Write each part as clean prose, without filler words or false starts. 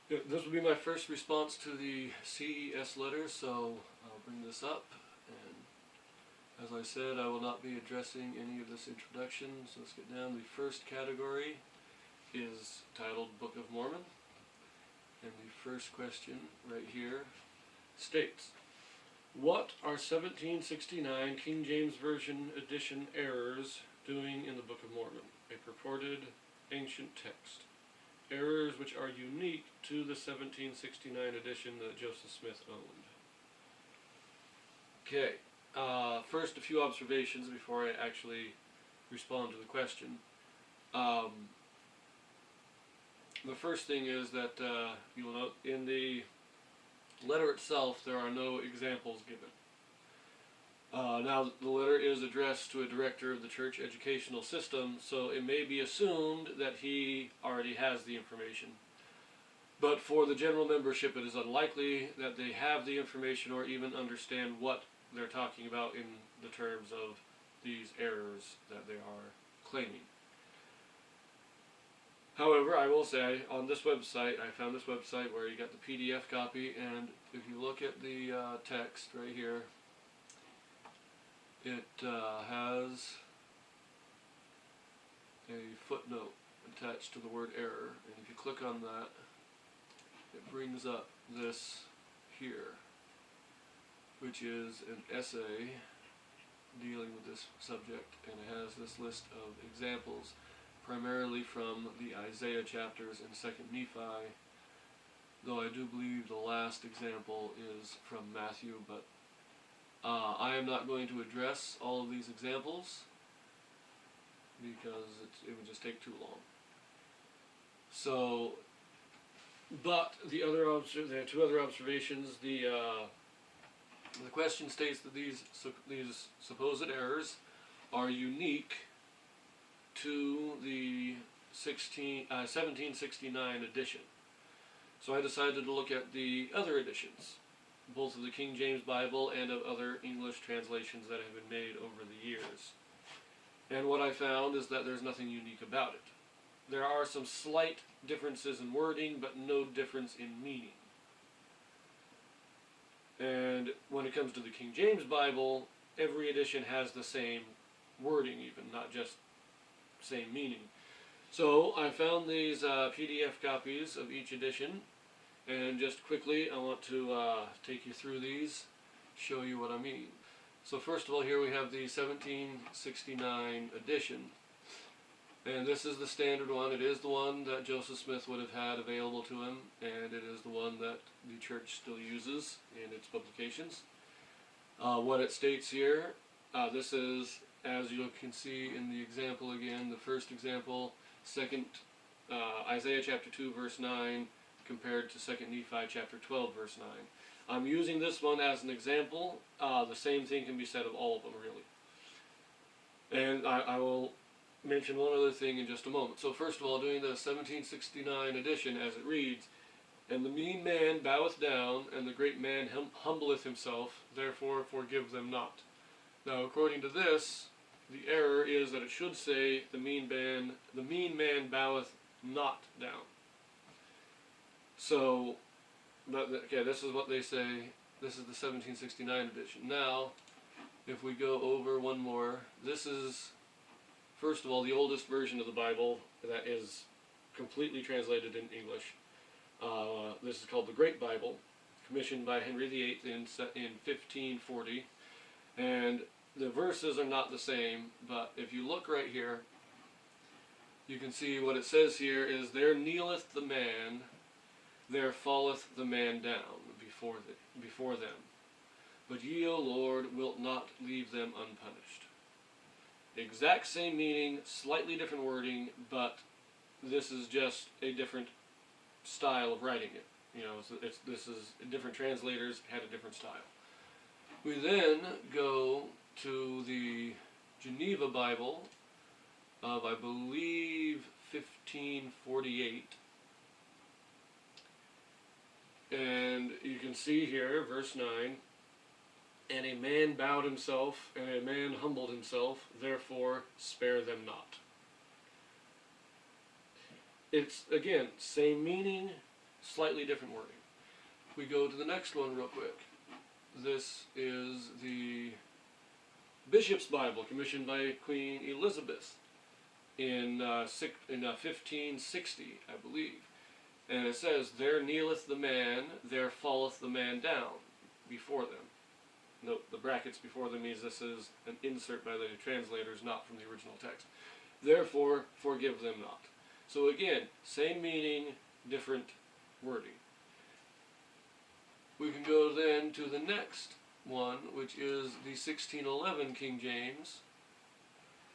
Yeah, this will be my first response to the CES letter, so I'll bring this up. And as I said, I will not be addressing any of this introduction, so let's get down. The first category is titled Book of Mormon. And the first question right here states, what are 1769 King James Version edition errors doing in the Book of Mormon, a purported ancient text? Errors which are unique to the 1769 edition that Joseph Smith owned. Okay, first a few observations before I actually respond to the question. The first thing is that you will note in the letter itself there are no examples given. Now, the letter is addressed to a director of the church educational system, so it may be assumed that he already has the information. But for the general membership, it is unlikely that they have the information or even understand what they're talking about in the terms of these errors that they are claiming. However, I will say, on this website, I found this website where you got the PDF copy, and if you look at the text right here, it has a footnote attached to the word error, and if you click on that, it brings up this here, which is an essay dealing with this subject, and it has this list of examples, primarily from the Isaiah chapters in 2nd Nephi, though I do believe the last example is from Matthew, but I am not going to address all of these examples because it would just take too long. So, but there are two other observations. The question states that these supposed errors are unique to the 1769 edition. So I decided to look at the other editions, both of the King James Bible and of other English translations that have been made over the years. And what I found is that there's nothing unique about it. There are some slight differences in wording, but no difference in meaning. And when it comes to the King James Bible, every edition has the same wording even, not just same meaning. So I found these PDF copies of each edition, and just quickly I want to take you through these, show you what I mean. So first of all, here we have the 1769 edition, and this is the standard one. It is the one that Joseph Smith would have had available to him, and it is the one that the church still uses in its publications. What it states here, this is, as you can see in the example again, the first example, Isaiah chapter 2 verse 9 compared to 2nd Nephi chapter 12 verse 9. I'm using this one as an example. The same thing can be said of all of them, really. And I will mention one other thing in just a moment. So first of all, doing the 1769 edition as it reads, and the mean man boweth down, and the great man humbleth himself, therefore forgive them not. Now, according to this, the error is that it should say the mean man boweth not down. So, but okay, this is what they say. This is the 1769 edition. Now, if we go over one more, this is, first of all, the oldest version of the Bible that is completely translated in English. This is called the Great Bible, commissioned by Henry VIII in 1540, and the verses are not the same, but if you look right here, you can see what it says here is, there kneeleth the man, there falleth the man down before them. But ye, O Lord, wilt not leave them unpunished. Exact same meaning, slightly different wording, but this is just a different style of writing it. You know, this is different translators had a different style. We then go to the Geneva Bible of, I believe, 1548. And you can see here, verse 9, and a man bowed himself, and a man humbled himself, therefore spare them not. It's, again, same meaning, Slightly different wording. We go to the next one real quick. This is the Bishop's Bible, commissioned by Queen Elizabeth in 1560, I believe. And it says, "There kneeleth the man, there falleth the man down before them." Note, the brackets before them means this is an insert by the translators, not from the original text. "Therefore, forgive them not." So again, same meaning, different wording. We can go then to the next one, which is the 1611 King James,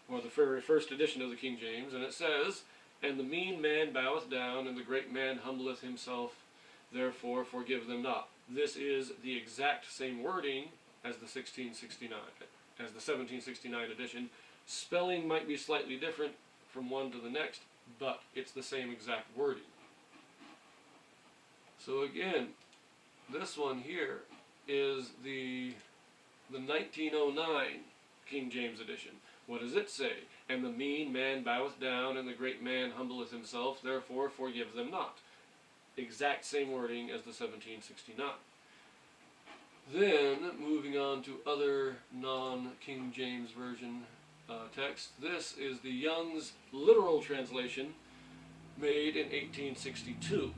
or the very first edition of the King James, and it says, "And the mean man boweth down, and the great man humbleth himself, therefore forgive them not." This is the exact same wording as the 1769 edition. Spelling might be slightly different from one to the next, but it's the same exact wording. So again, this one here is the 1909 King James edition. What does it say? "And the mean man boweth down, and the great man humbleth himself, therefore forgive them not." Exact same wording as the 1769. Then, moving on to other non-King James Version text, this is the Young's literal translation, made in 1862.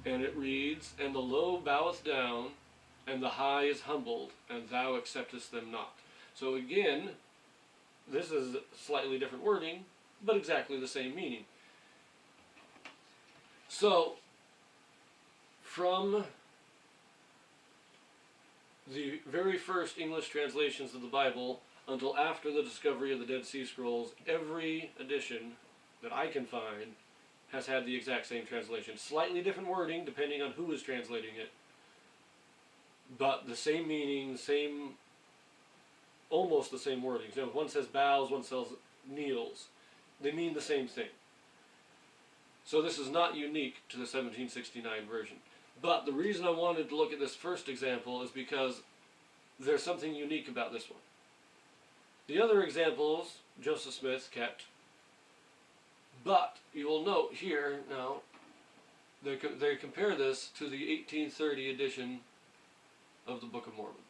And it reads, "And the low boweth down, and the high is humbled, and thou acceptest them not." So again, this is slightly different wording, but exactly the same meaning. So, from the very first English translations of the Bible until after the discovery of the Dead Sea Scrolls, every edition that I can find has had the exact same translation. Slightly different wording depending on who is translating it, but the same meaning, almost the same wording. So one says bows, one says kneels. They mean the same thing. So this is not unique to the 1769 version. But the reason I wanted to look at this first example is because there's something unique about this one. The other examples Joseph Smith kept, but you will note here now, they compare this to the 1830 edition of the Book of Mormon.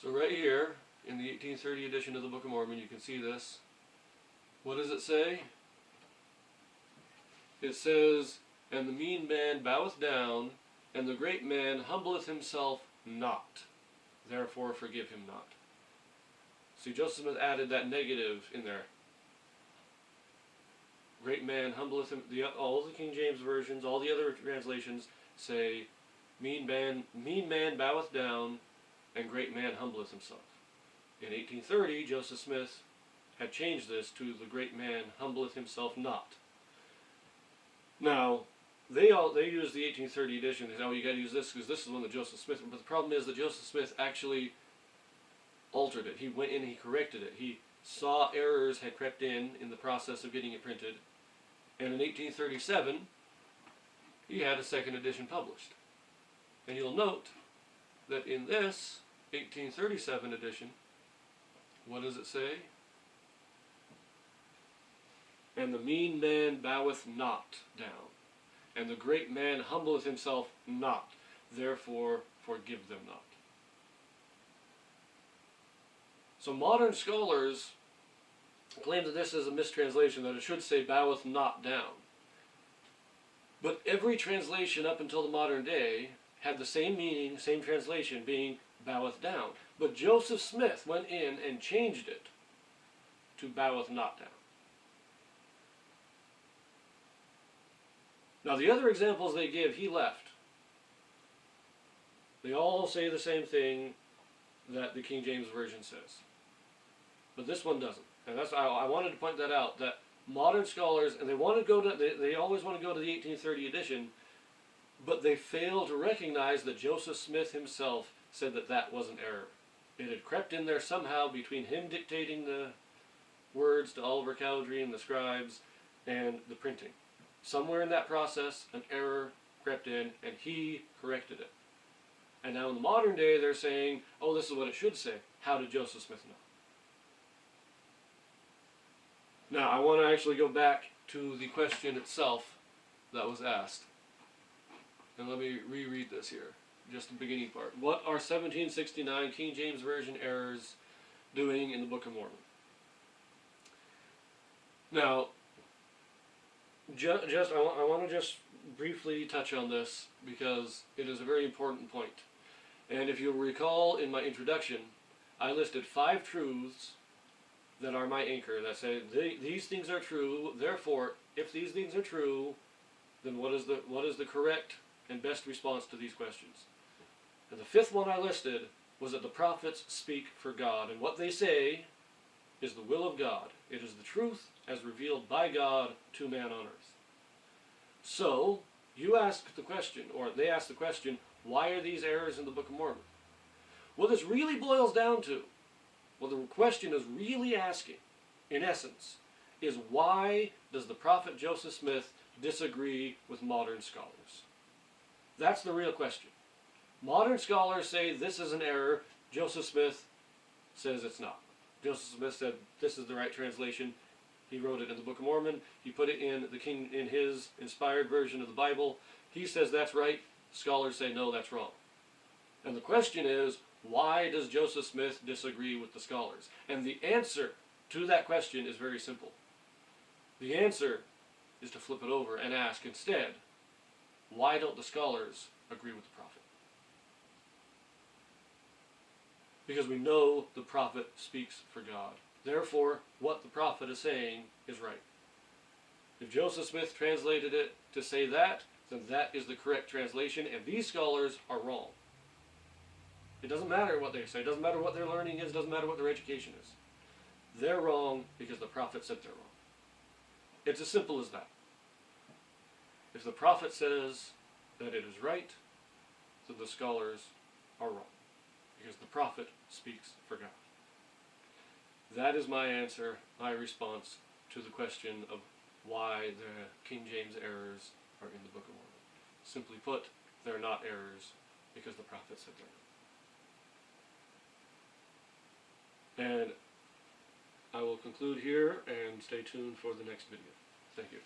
So right here, in the 1830 edition of the Book of Mormon, you can see this. What does it say? It says, "And the mean man boweth down, and the great man humbleth himself not. Therefore forgive him not." See, Joseph Smith added that negative in there. Great man humbleth him. All the King James versions, all the other translations say, mean man boweth down, and great man humbleth himself. In 1830, Joseph Smith had changed this to "the great man humbleth himself not." Now, they use the 1830 edition. They say, "Oh, you got to use this because this is one that Joseph Smith." But the problem is that Joseph Smith actually altered it. He went in and he corrected it. He saw errors had crept in the process of getting it printed, and in 1837, he had a second edition published. And you'll note that in this 1837 edition, what does it say? "And the mean man boweth not down, and the great man humbleth himself not. Therefore forgive them not." So modern scholars claim that this is a mistranslation, that it should say "boweth not down." But every translation up until the modern day had the same meaning, same translation, being "boweth down." But Joseph Smith went in and changed it to "boweth not down." Now the other examples they give, he left. They all say the same thing that the King James Version says. But this one doesn't. And that's I wanted to point that out, that modern scholars, and they always want to go to the 1830 edition, but they fail to recognize that Joseph Smith himself said that that was an error. It had crept in there somehow between him dictating the words to Oliver Cowdery and the scribes and the printing. Somewhere in that process, an error crept in, and he corrected it. And now in the modern day, they're saying, "Oh, this is what it should say." How did Joseph Smith know? Now, I want to actually go back to the question itself. that was asked. And let me reread this here, just the beginning part. What are 1769 King James Version errors doing in the Book of Mormon? Now, I want to just briefly touch on this because it is a very important point. And if you'll recall in my introduction, I listed 5 truths that are my anchor, that say these things are true, therefore, if these things are true, then what is the correct and best response to these questions? And the 5th one I listed was that the prophets speak for God, and what they say is the will of God. It is the truth as revealed by God to man on earth. So, you ask the question, or they ask the question, why are these errors in the Book of Mormon? What this really boils down to, what the question is really asking, in essence, is why does the prophet Joseph Smith disagree with modern scholars? That's the real question. Modern scholars say this is an error. Joseph Smith says it's not. Joseph Smith said this is the right translation. He wrote it in the Book of Mormon. He put it in his inspired version of the Bible. He says that's right. Scholars say no, that's wrong. And the question is, why does Joseph Smith disagree with the scholars? And the answer to that question is very simple. The answer is to flip it over and ask instead, why don't the scholars agree with the prophet? Because we know the prophet speaks for God. Therefore, what the prophet is saying is right. If Joseph Smith translated it to say that, then that is the correct translation, and these scholars are wrong. It doesn't matter what they say. It doesn't matter what their learning is. It doesn't matter what their education is. They're wrong because the prophet said they're wrong. It's as simple as that. If the prophet says that it is right, then the scholars are wrong, because the prophet speaks for God. That is my answer, my response to the question of why the King James errors are in the Book of Mormon. Simply put, they're not errors because the prophet said they're not. And I will conclude here and stay tuned for the next video. Thank you.